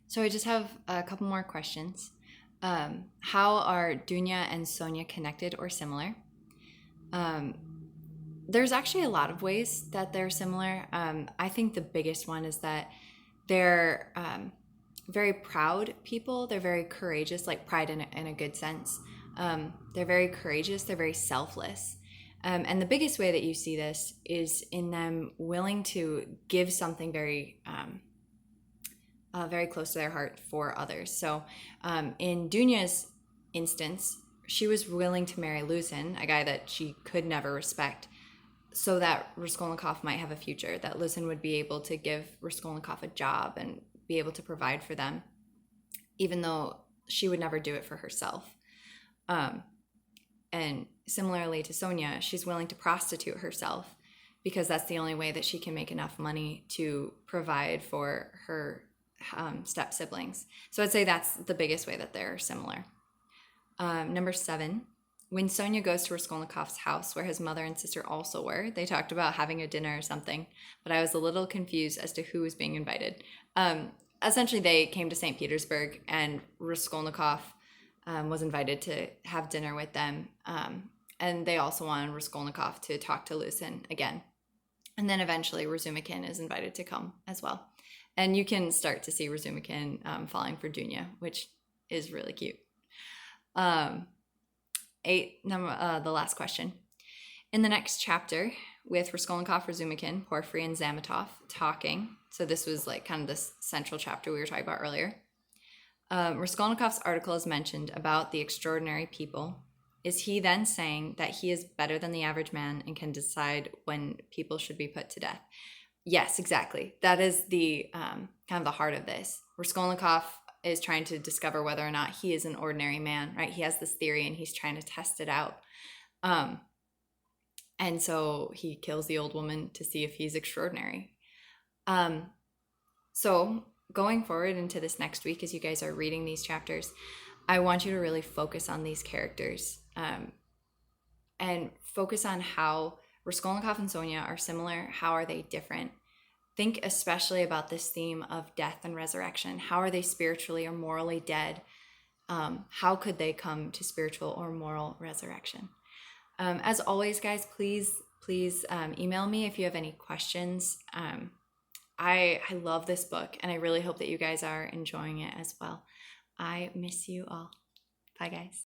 So I just have a couple more questions. How are Dunya and Sonia connected or similar? Um, there's actually a lot of ways that they're similar. I think the biggest one is that they're very proud people. They're very courageous, like pride in a good sense. They're very courageous. They're very selfless. And the biggest way that you see this is in them willing to give something very close to their heart for others. So in Dunya's instance, she was willing to marry Luzin, a guy that she could never respect, so that Raskolnikov might have a future, that Luzin would be able to give Raskolnikov a job and be able to provide for them, even though she would never do it for herself. And similarly to Sonia, she's willing to prostitute herself because that's the only way that she can make enough money to provide for her step siblings. So I'd say that's the biggest way that they're similar. Number 7, when Sonia goes to Raskolnikov's house, where his mother and sister also were, they talked about having a dinner or something, but I was a little confused as to who was being invited. Essentially, they came to St. Petersburg, and Raskolnikov was invited to have dinner with them, and they also wanted Raskolnikov to talk to Luzin again. And then eventually Razumikin is invited to come as well. And you can start to see Razumikin falling for Dunya, which is really cute. 8, the last question. In the next chapter, with Raskolnikov, Razumikin, Porfiry, and Zametov talking, so this was like kind of this central chapter we were talking about earlier, Raskolnikov's article is mentioned about the extraordinary people. Is he then saying that he is better than the average man and can decide when people should be put to death? Yes, exactly. That is the kind of the heart of this. Raskolnikov is trying to discover whether or not he is an ordinary man, right? He has this theory and he's trying to test it out. And so he kills the old woman to see if he's extraordinary. So going forward into this next week, as you guys are reading these chapters, I want you to really focus on these characters and focus on how Raskolnikov and Sonia are similar. How are they different? Think especially about this theme of death and resurrection. How are they spiritually or morally dead? How could they come to spiritual or moral resurrection? As always, guys, please email me if you have any questions. I love this book, and I really hope that you guys are enjoying it as well. I miss you all. Bye, guys.